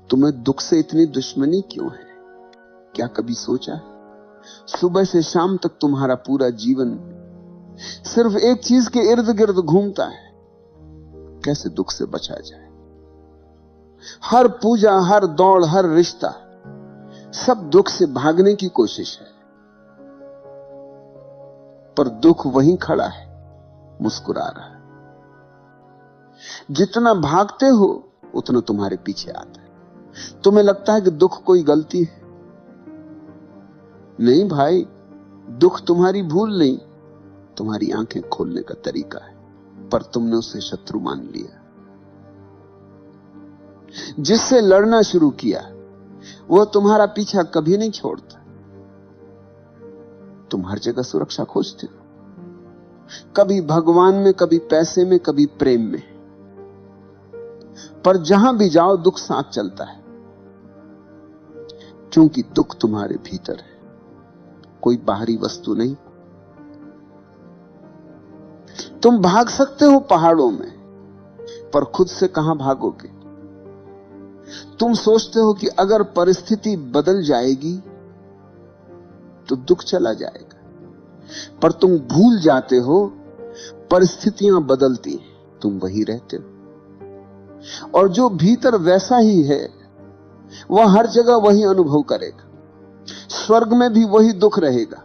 तुम्हें दुख से इतनी दुश्मनी क्यों है? क्या कभी सोचा है? सुबह से शाम तक तुम्हारा पूरा जीवन सिर्फ एक चीज के इर्द गिर्द घूमता है, कैसे दुख से बचा जाए। हर पूजा, हर दौड़, हर रिश्ता, सब दुख से भागने की कोशिश है। पर दुख वहीं खड़ा है, मुस्कुरा रहा है। जितना भागते हो उतना तुम्हारे पीछे आता है। तुम्हें लगता है कि दुख कोई गलती है। नहीं भाई, दुख तुम्हारी भूल नहीं, तुम्हारी आंखें खोलने का तरीका है। पर तुमने उसे शत्रु मान लिया। जिससे लड़ना शुरू किया वो तुम्हारा पीछा कभी नहीं छोड़ता। तुम हर जगह सुरक्षा खोजते हो, कभी भगवान में, कभी पैसे में, कभी प्रेम में। पर जहां भी जाओ दुख साथ चलता है, क्योंकि दुख तुम्हारे भीतर है, कोई बाहरी वस्तु नहीं। तुम भाग सकते हो पहाड़ों में, पर खुद से कहां भागोगे? तुम सोचते हो कि अगर परिस्थिति बदल जाएगी तो दुख चला जाएगा, पर तुम भूल जाते हो परिस्थितियां बदलती हैं, तुम वही रहते हो। और जो भीतर वैसा ही है वह हर जगह वही अनुभव करेगा। स्वर्ग में भी वही दुख रहेगा,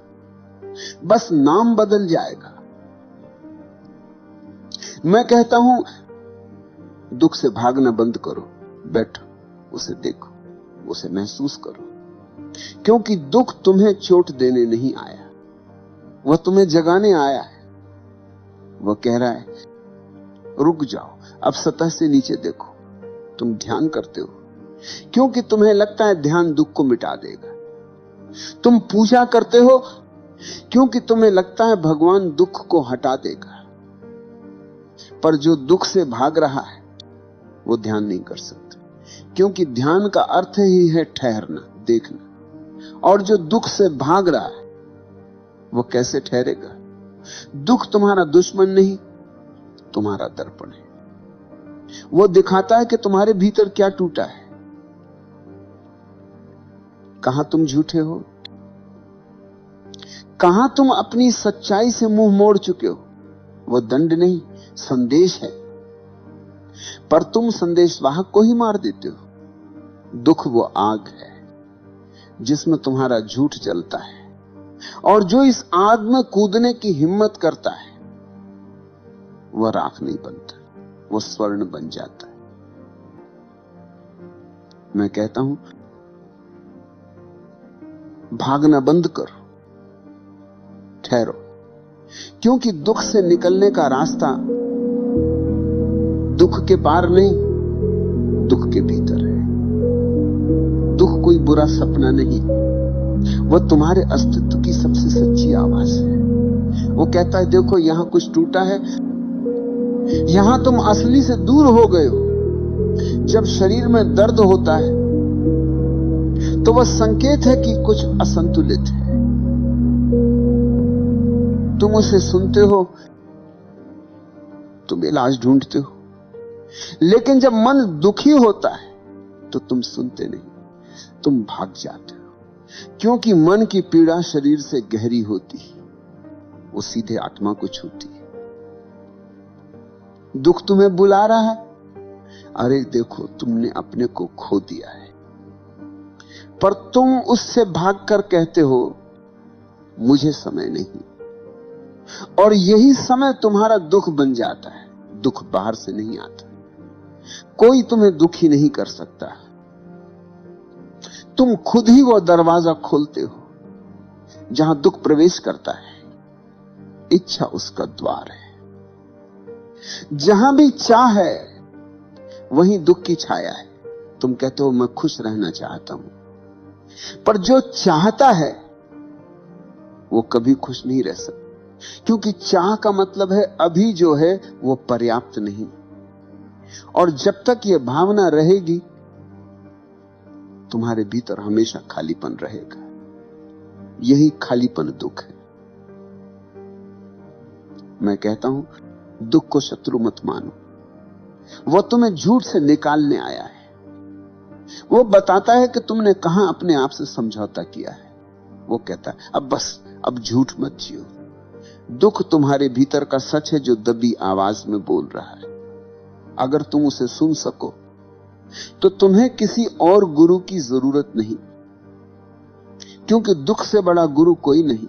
बस नाम बदल जाएगा। मैं कहता हूं दुख से भागना बंद करो, बैठो, उसे देखो, उसे महसूस करो। क्योंकि दुख तुम्हें चोट देने नहीं आया, वह तुम्हें जगाने आया है। वह कह रहा है रुक जाओ, अब सतह से नीचे देखो। तुम ध्यान करते हो क्योंकि तुम्हें लगता है ध्यान दुख को मिटा देगा। तुम पूजा करते हो क्योंकि तुम्हें लगता है भगवान दुख को हटा देगा। पर जो दुख से भाग रहा है वो ध्यान नहीं कर सकता, क्योंकि ध्यान का अर्थ ही है ठहरना, देखना। और जो दुख से भाग रहा है वो कैसे ठहरेगा? दुख तुम्हारा दुश्मन नहीं, तुम्हारा दर्पण है। वो दिखाता है कि तुम्हारे भीतर क्या टूटा है, कहां तुम झूठे हो, कहां तुम अपनी सच्चाई से मुंह मोड़ चुके हो। वो दंड नहीं, संदेश है, पर तुम संदेशवाहक को ही मार देते हो। दुख वो आग है जिसमें तुम्हारा झूठ जलता है, और जो इस आग में कूदने की हिम्मत करता है वह राख नहीं बनता, वो स्वर्ण बन जाता है। मैं कहता हूं भागना बंद करो, ठहरो, क्योंकि दुख से निकलने का रास्ता दुख के पार नहीं, दुख के भीतर है। दुख कोई बुरा सपना नहीं, वह तुम्हारे अस्तित्व की सबसे सच्ची आवाज है। वो कहता है देखो यहां कुछ टूटा है, यहां तुम असली से दूर हो गए हो। जब शरीर में दर्द होता है तो वह संकेत है कि कुछ असंतुलित है। तुम उसे सुनते हो, तुम इलाज ढूंढते हो, लेकिन जब मन दुखी होता है तो तुम सुनते नहीं, तुम भाग जाते हो। क्योंकि मन की पीड़ा शरीर से गहरी होती है, वो सीधे आत्मा को छूती है। दुख तुम्हें बुला रहा है, अरे देखो तुमने अपने को खो दिया है। पर तुम उससे भागकर कहते हो मुझे समय नहीं, और यही समय तुम्हारा दुख बन जाता है। दुख बाहर से नहीं आता, कोई तुम्हें दुखी नहीं कर सकता, तुम खुद ही वो दरवाजा खोलते हो जहां दुख प्रवेश करता है। इच्छा उसका द्वार है। जहां भी चाह है वहीं दुख की छाया है। तुम कहते हो मैं खुश रहना चाहता हूं, पर जो चाहता है वो कभी खुश नहीं रह सकता, क्योंकि चाह का मतलब है अभी जो है वो पर्याप्त नहीं। और जब तक ये भावना रहेगी तुम्हारे भीतर हमेशा खालीपन रहेगा। यही खालीपन दुख है। मैं कहता हूं दुख को शत्रु मत मानो, वह तुम्हें झूठ से निकालने आया है। वो बताता है कि तुमने कहां अपने आप से समझौता किया है। वो कहता है अब बस, अब झूठ मत जियो। दुख तुम्हारे भीतर का सच है जो दबी आवाज में बोल रहा है। अगर तुम उसे सुन सको तो तुम्हें किसी और गुरु की जरूरत नहीं, क्योंकि दुख से बड़ा गुरु कोई नहीं।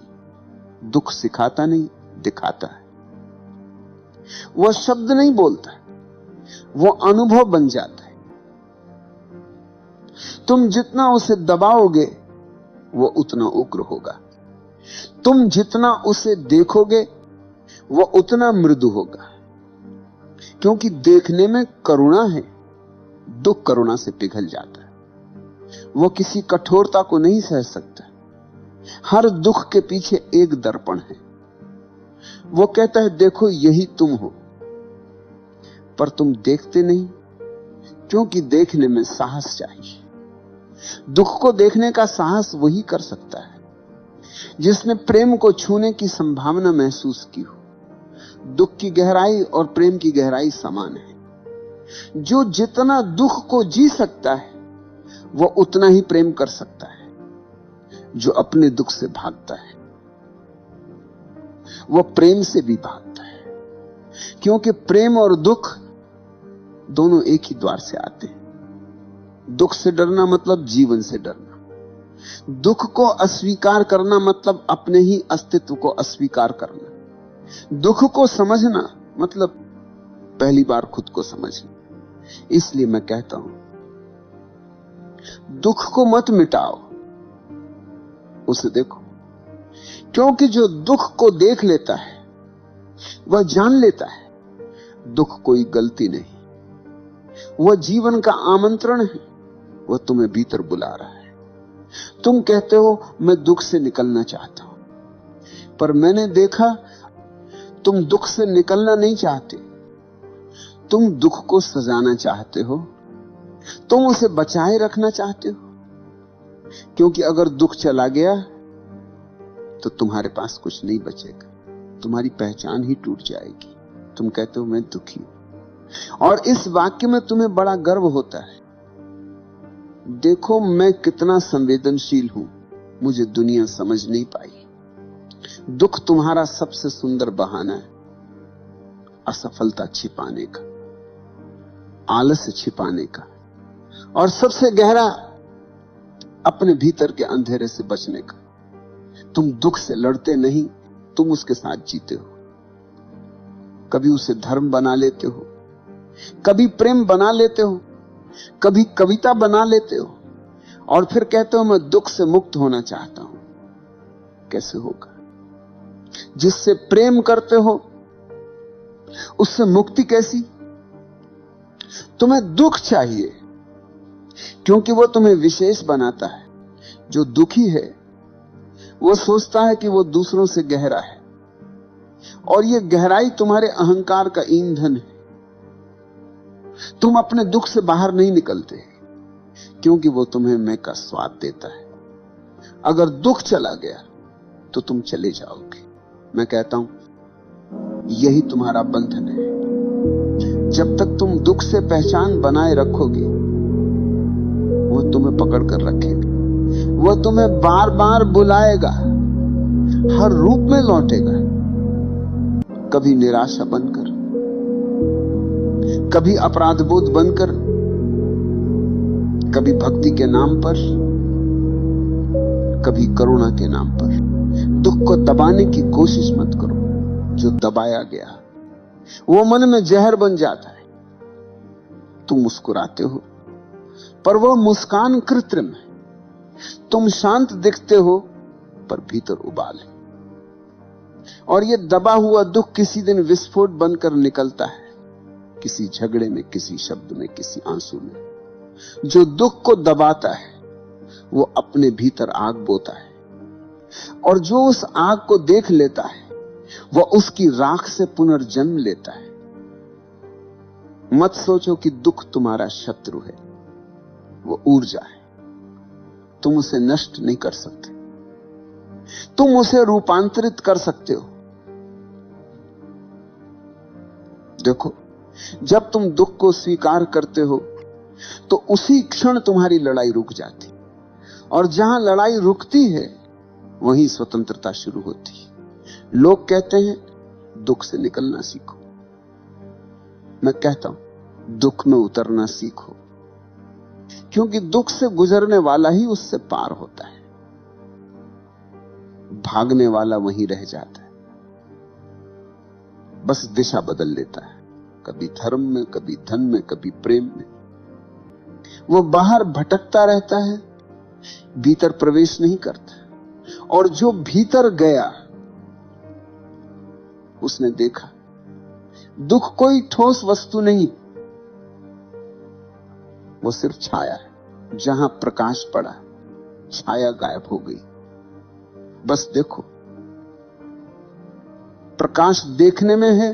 दुख सिखाता नहीं, दिखाता है। वह शब्द नहीं बोलता, वो अनुभव बन जाता है। तुम जितना उसे दबाओगे वो उतना उग्र होगा। तुम जितना उसे देखोगे वो उतना मृदु होगा, क्योंकि देखने में करुणा है। दुख करुणा से पिघल जाता है। वो किसी कठोरता को नहीं सह सकता। हर दुख के पीछे एक दर्पण है। वो कहता है देखो यही तुम हो, पर तुम देखते नहीं, क्योंकि देखने में साहस चाहिए। दुख को देखने का साहस वही कर सकता है जिसने प्रेम को छूने की संभावना महसूस की हो। दुख की गहराई और प्रेम की गहराई समान है। जो जितना दुख को जी सकता है वो उतना ही प्रेम कर सकता है। जो अपने दुख से भागता है वो प्रेम से भी भागता है, क्योंकि प्रेम और दुख दोनों एक ही द्वार से आते हैं। दुख से डरना मतलब जीवन से डरना। दुख को अस्वीकार करना मतलब अपने ही अस्तित्व को अस्वीकार करना। दुख को समझना मतलब पहली बार खुद को समझना। इसलिए मैं कहता हूं दुख को मत मिटाओ, उसे देखो, क्योंकि जो दुख को देख लेता है वह जान लेता है दुख कोई गलती नहीं, वह जीवन का आमंत्रण है। वह तुम्हें भीतर बुला रहा है। तुम कहते हो मैं दुख से निकलना चाहता हूं, पर मैंने देखा तुम दुख से निकलना नहीं चाहते। तुम दुख को सजाना चाहते हो, तुम उसे बचाए रखना चाहते हो, क्योंकि अगर दुख चला गया तो तुम्हारे पास कुछ नहीं बचेगा, तुम्हारी पहचान ही टूट जाएगी। तुम कहते हो मैं दुखी हूं, और इस वाक्य में तुम्हें बड़ा गर्व होता है। देखो मैं कितना संवेदनशील हूं, मुझे दुनिया समझ नहीं पाई। दुख तुम्हारा सबसे सुंदर बहाना है असफलता छिपाने का, आलस्य छिपाने का, और सबसे गहरा अपने भीतर के अंधेरे से बचने का। तुम दुख से लड़ते नहीं, तुम उसके साथ जीते हो। कभी उसे धर्म बना लेते हो, कभी प्रेम बना लेते हो, कभी कविता बना लेते हो, और फिर कहते हो मैं दुख से मुक्त होना चाहता हूं। कैसे होगा? जिससे प्रेम करते हो उससे मुक्ति कैसी? तुम्हें दुख चाहिए क्योंकि वो तुम्हें विशेष बनाता है। जो दुखी है वो सोचता है कि वो दूसरों से गहरा है, और ये गहराई तुम्हारे अहंकार का ईंधन है। तुम अपने दुख से बाहर नहीं निकलते क्योंकि वो तुम्हें मैं का स्वाद देता है। अगर दुख चला गया तो तुम चले जाओगे। मैं कहता हूं यही तुम्हारा बंधन है। जब तक तुम दुख से पहचान बनाए रखोगे वो तुम्हें पकड़ कर रखेगा। वो तुम्हें बार बार बुलाएगा, हर रूप में लौटेगा। कभी निराशा बनकर, कभी अपराधबोध बनकर, कभी भक्ति के नाम पर, कभी करुणा के नाम पर। दुख को दबाने की कोशिश मत करो। जो दबाया गया वो मन में जहर बन जाता है। तुम मुस्कुराते हो पर वह मुस्कान कृत्रिम है। तुम शांत दिखते हो पर भीतर उबाल है। और यह दबा हुआ दुख किसी दिन विस्फोट बनकर निकलता है, किसी झगड़े में, किसी शब्द में, किसी आंसू में। जो दुख को दबाता है वो अपने भीतर आग बोता है, और जो उस आग को देख लेता है वह उसकी राख से पुनर्जन्म लेता है। मत सोचो कि दुख तुम्हारा शत्रु है, वो ऊर्जा है। तुम उसे नष्ट नहीं कर सकते, तुम उसे रूपांतरित कर सकते हो। देखो, जब तुम दुख को स्वीकार करते हो तो उसी क्षण तुम्हारी लड़ाई रुक जाती, और जहां लड़ाई रुकती है वहीं स्वतंत्रता शुरू होती है। लोग कहते हैं दुख से निकलना सीखो, मैं कहता हूं दुख में उतरना सीखो, क्योंकि दुख से गुजरने वाला ही उससे पार होता है, भागने वाला वहीं रह जाता है, बस दिशा बदल लेता है, कभी धर्म में, कभी धन में, कभी प्रेम में। वो बाहर भटकता रहता है, भीतर प्रवेश नहीं करता। और जो भीतर गया उसने देखा दुख कोई ठोस वस्तु नहीं, वो सिर्फ छाया है। जहां प्रकाश पड़ा छाया गायब हो गई। बस देखो, प्रकाश देखने में है,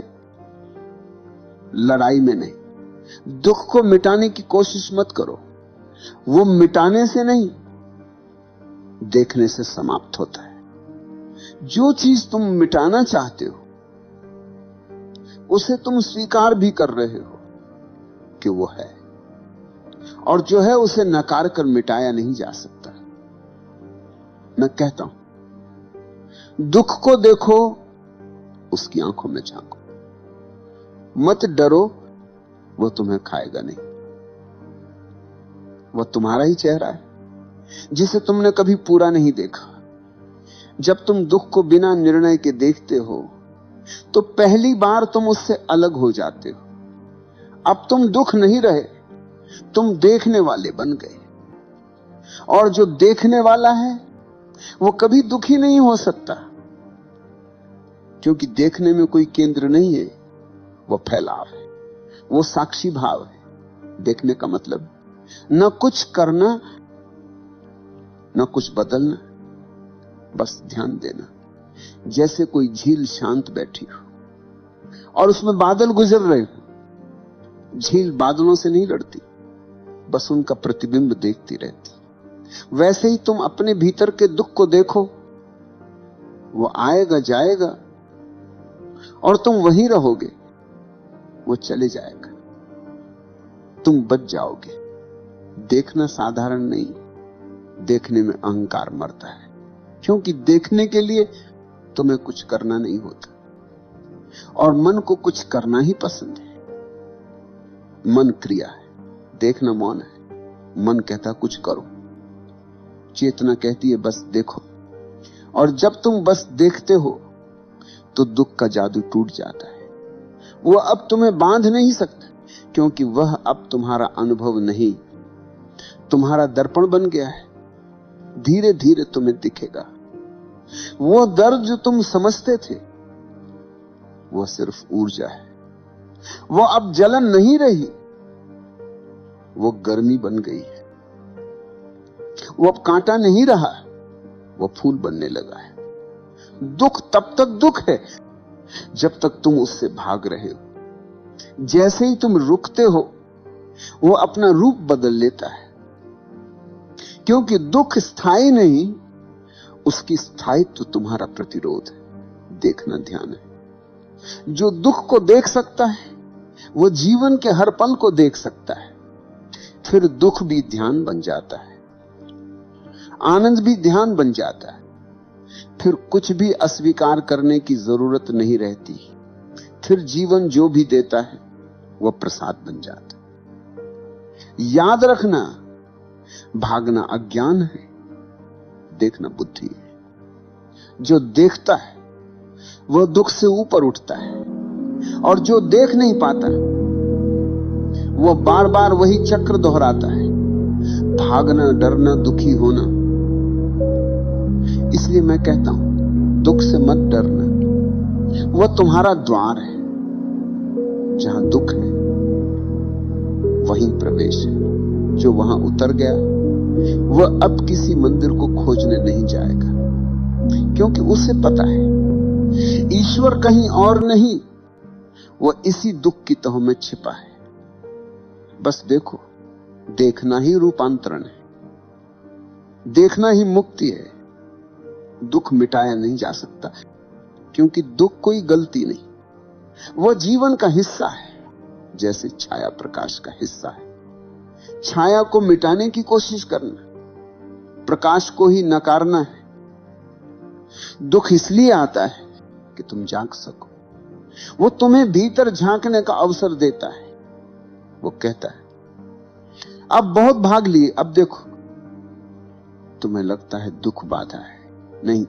लड़ाई में नहीं। दुख को मिटाने की कोशिश मत करो, वो मिटाने से नहीं, देखने से समाप्त होता है। जो चीज तुम मिटाना चाहते हो उसे तुम स्वीकार भी कर रहे हो कि वो है, और जो है उसे नकार कर मिटाया नहीं जा सकता। मैं कहता हूं दुख को देखो, उसकी आंखों में झांको, मत डरो, वो तुम्हें खाएगा नहीं। वो तुम्हारा ही चेहरा है जिसे तुमने कभी पूरा नहीं देखा। जब तुम दुख को बिना निर्णय के देखते हो तो पहली बार तुम उससे अलग हो जाते हो। अब तुम दुख नहीं रहे, तुम देखने वाले बन गए, और जो देखने वाला है वो कभी दुखी नहीं हो सकता, क्योंकि देखने में कोई केंद्र नहीं है, वो फैलाव है, वो साक्षी भाव है। देखने का मतलब न कुछ करना न कुछ बदलना, बस ध्यान देना। जैसे कोई झील शांत बैठी हो और उसमें बादल गुजर रहे हो। झील बादलों से नहीं लड़ती, बस उनका प्रतिबिंब देखती रहती। वैसे ही तुम अपने भीतर के दुख को देखो, वो आएगा जाएगा और तुम वहीं रहोगे, वो चले जाएगा, तुम बच जाओगे। देखना साधारण नहीं, देखने में अहंकार मरता है, क्योंकि देखने के लिए तुम्हें कुछ करना नहीं होता, और मन को कुछ करना ही पसंद है। मन क्रिया है, देखना मौन है। मन कहता कुछ करो, चेतना कहती है बस देखो। और जब तुम बस देखते हो तो दुख का जादू टूट जाता है। वो अब तुम्हें बांध नहीं सकता, क्योंकि वह अब तुम्हारा अनुभव नहीं, तुम्हारा दर्पण बन गया है। धीरे धीरे तुम्हें दिखेगा वो दर्द जो तुम समझते थे, वो सिर्फ ऊर्जा है। वो अब जलन नहीं रही, वो गर्मी बन गई है। वो अब कांटा नहीं रहा, वो फूल बनने लगा है। दुख तब तक दुख है जब तक तुम उससे भाग रहे हो। जैसे ही तुम रुकते हो, वो अपना रूप बदल लेता है, क्योंकि दुख स्थायी नहीं, उसकी स्थायित्व तुम्हारा प्रतिरोध है। देखना ध्यान है। जो दुख को देख सकता है वो जीवन के हर पल को देख सकता है। फिर दुख भी ध्यान बन जाता है, आनंद भी ध्यान बन जाता है। फिर कुछ भी अस्वीकार करने की जरूरत नहीं रहती। फिर जीवन जो भी देता है वह प्रसाद बन जाता है। याद रखना, भागना अज्ञान है, देखना बुद्धि है। जो देखता है वह दुख से ऊपर उठता है, और जो देख नहीं पाता वह बार बार वही चक्र दोहराता है, भागना, डरना, दुखी होना। इसलिए मैं कहता हूं दुख से मत डरना, वह तुम्हारा द्वार है। जहां दुख है वहीं प्रवेश है। जो वहां उतर गया वह अब किसी मंदिर को खोजने नहीं जाएगा, क्योंकि उसे पता है ईश्वर कहीं और नहीं, वह इसी दुख की तह में छिपा है। बस देखो, देखना ही रूपांतरण है, देखना ही मुक्ति है। दुख मिटाया नहीं जा सकता, क्योंकि दुख कोई गलती नहीं, वह जीवन का हिस्सा है, जैसे छाया प्रकाश का हिस्सा है। छाया को मिटाने की कोशिश करना, प्रकाश को ही नकारना है। दुख इसलिए आता है कि तुम जाग सको। वो तुम्हें भीतर झांकने का अवसर देता है। वो कहता है अब बहुत भाग लिए, अब देखो। तुम्हें लगता है दुख बाधा है, नहीं,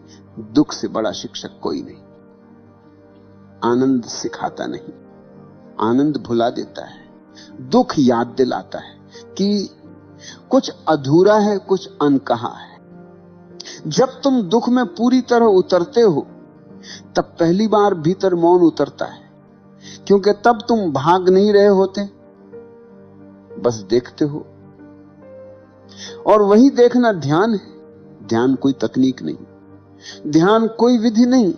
दुख से बड़ा शिक्षक कोई नहीं। आनंद सिखाता नहीं, आनंद भुला देता है। दुख याद दिलाता है कि कुछ अधूरा है, कुछ अनकहा है। जब तुम दुख में पूरी तरह उतरते हो तब पहली बार भीतर मौन उतरता है, क्योंकि तब तुम भाग नहीं रहे होते, बस देखते हो। और वही देखना ध्यान है। ध्यान कोई तकनीक नहीं, ध्यान कोई विधि नहीं,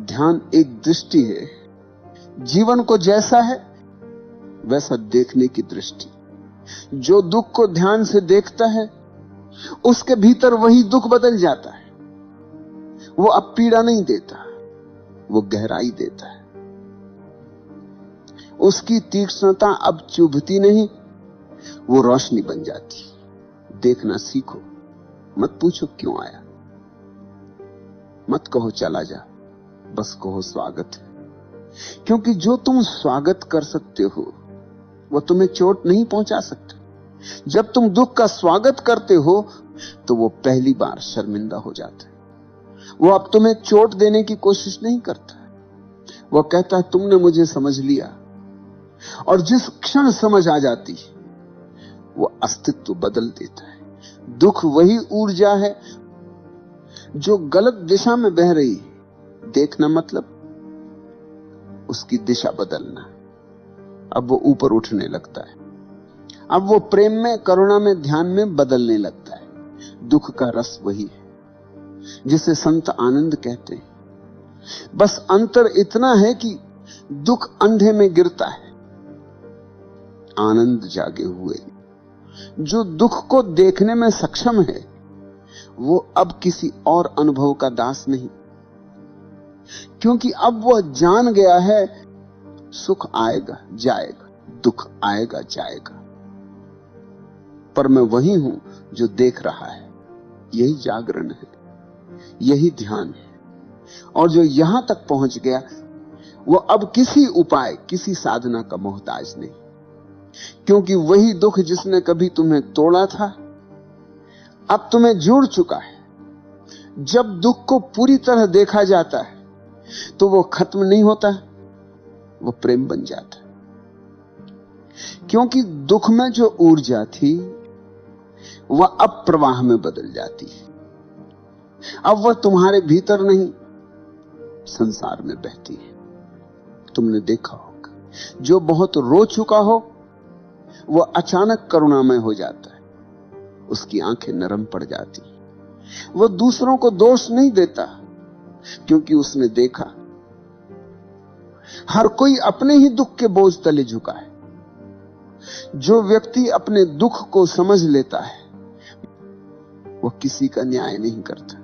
ध्यान एक दृष्टि है। जीवन को जैसा है वैसा देखने की दृष्टि। जो दुख को ध्यान से देखता है उसके भीतर वही दुख बदल जाता है। वो अब पीड़ा नहीं देता, वो गहराई देता है। उसकी तीक्ष्णता अब चुभती नहीं, वो रोशनी बन जाती। देखना सीखो, मत पूछो क्यों आया, मत कहो चला जा, बस कहो स्वागत है। क्योंकि जो तुम स्वागत कर सकते हो वो तुम्हें चोट नहीं पहुंचा सकता। जब तुम दुख का स्वागत करते हो तो वो पहली बार शर्मिंदा हो जाता है। वो अब तुम्हें चोट देने की कोशिश नहीं करता। वो कहता है तुमने मुझे समझ लिया। और जिस क्षण समझ आ जाती है वो अस्तित्व बदल देता है। दुख वही ऊर्जा है जो गलत दिशा में बह रही है। देखना मतलब उसकी दिशा बदलना। अब वो ऊपर उठने लगता है। अब वो प्रेम में, करुणा में, ध्यान में बदलने लगता है। दुख का रस वही है जिसे संत आनंद कहते हैं। बस अंतर इतना है कि दुख अंधे में गिरता है, आनंद जागे हुए। जो दुख को देखने में सक्षम है वो अब किसी और अनुभव का दास नहीं, क्योंकि अब वह जान गया है सुख आएगा जाएगा, दुख आएगा जाएगा, पर मैं वही हूं जो देख रहा है। यही जागरण है, यही ध्यान है। और जो यहां तक पहुंच गया वो अब किसी उपाय, किसी साधना का मोहताज नहीं, क्योंकि वही दुख जिसने कभी तुम्हें तोड़ा था अब तुम्हें जोड़ चुका है। जब दुख को पूरी तरह देखा जाता है तो वो खत्म नहीं होता, वो प्रेम बन जाता है। क्योंकि दुख में जो ऊर्जा थी वह अब प्रवाह में बदल जाती है। अब वह तुम्हारे भीतर नहीं, संसार में बहती है। तुमने देखा होगा, जो बहुत रो चुका हो वह अचानक करुणामय हो जाता है। उसकी आंखें नरम पड़ जाती। वह दूसरों को दोष नहीं देता, क्योंकि उसने देखा हर कोई अपने ही दुख के बोझ तले झुका है। जो व्यक्ति अपने दुख को समझ लेता है वह किसी का न्याय नहीं करता।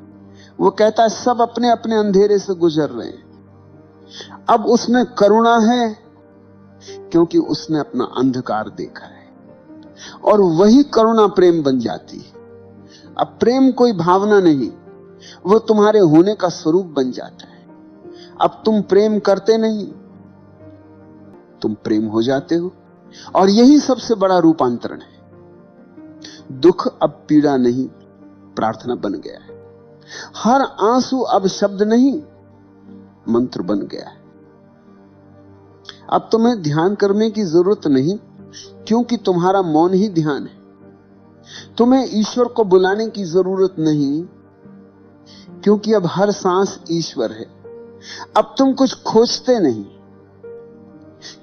वो कहता है सब अपने अपने अंधेरे से गुजर रहे हैं। अब उसमें करुणा है क्योंकि उसने अपना अंधकार देखा है, और वही करुणा प्रेम बन जाती है। अब प्रेम कोई भावना नहीं, वो तुम्हारे होने का स्वरूप बन जाता है। अब तुम प्रेम करते नहीं, तुम प्रेम हो जाते हो। और यही सबसे बड़ा रूपांतरण है। दुख अब पीड़ा नहीं, प्रार्थना बन गया है। हर आंसू अब शब्द नहीं, मंत्र बन गया है। अब तुम्हें ध्यान करने की जरूरत नहीं, क्योंकि तुम्हारा मौन ही ध्यान है। तुम्हें ईश्वर को बुलाने की जरूरत नहीं, क्योंकि अब हर सांस ईश्वर है। अब तुम कुछ खोजते नहीं,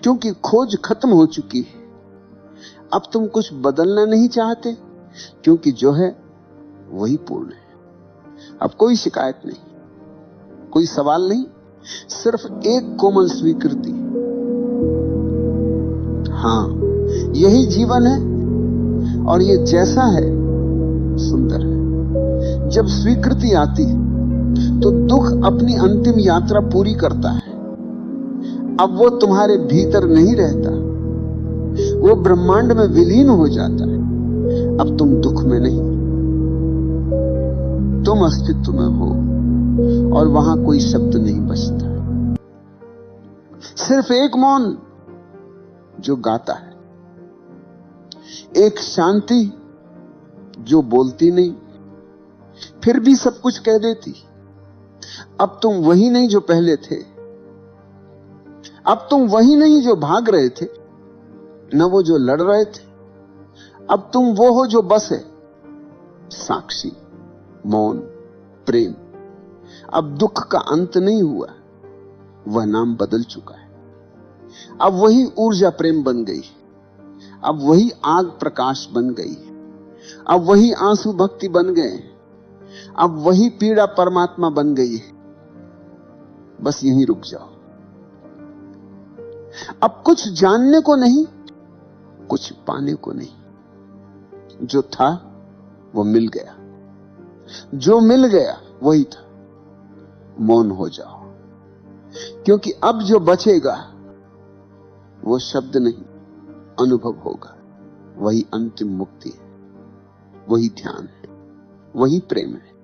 क्योंकि खोज खत्म हो चुकी है। अब तुम कुछ बदलना नहीं चाहते, क्योंकि जो है वही पूर्ण है। अब कोई शिकायत नहीं, कोई सवाल नहीं, सिर्फ एक कोमल स्वीकृति। हाँ, यही जीवन है और ये जैसा है सुंदर है। जब स्वीकृति आती है तो दुख अपनी अंतिम यात्रा पूरी करता है। अब वो तुम्हारे भीतर नहीं रहता, वो ब्रह्मांड में विलीन हो जाता है। अब तुम दुख में नहीं, तुम अस्तित्व में हो और वहां कोई शब्द नहीं बचता, सिर्फ एक मौन जो गाता है, एक शांति जो बोलती नहीं फिर भी सब कुछ कह देती। अब तुम वही नहीं जो पहले थे, अब तुम वही नहीं जो भाग रहे थे, न वो जो लड़ रहे थे। अब तुम वो हो जो बस है, साक्षी, मौन, प्रेम। अब दुख का अंत नहीं हुआ, वह नाम बदल चुका है। अब वही ऊर्जा प्रेम बन गई, अब वही आग प्रकाश बन गई, अब वही आंसू भक्ति बन गए, अब वही पीड़ा परमात्मा बन गई है। बस यहीं रुक जाओ। अब कुछ जानने को नहीं, कुछ पाने को नहीं। जो था वो मिल गया, जो मिल गया वही था। मौन हो जाओ, क्योंकि अब जो बचेगा वो शब्द नहीं, अनुभव होगा। वही अंतिम मुक्ति है, वही ध्यान है, वही प्रेम है।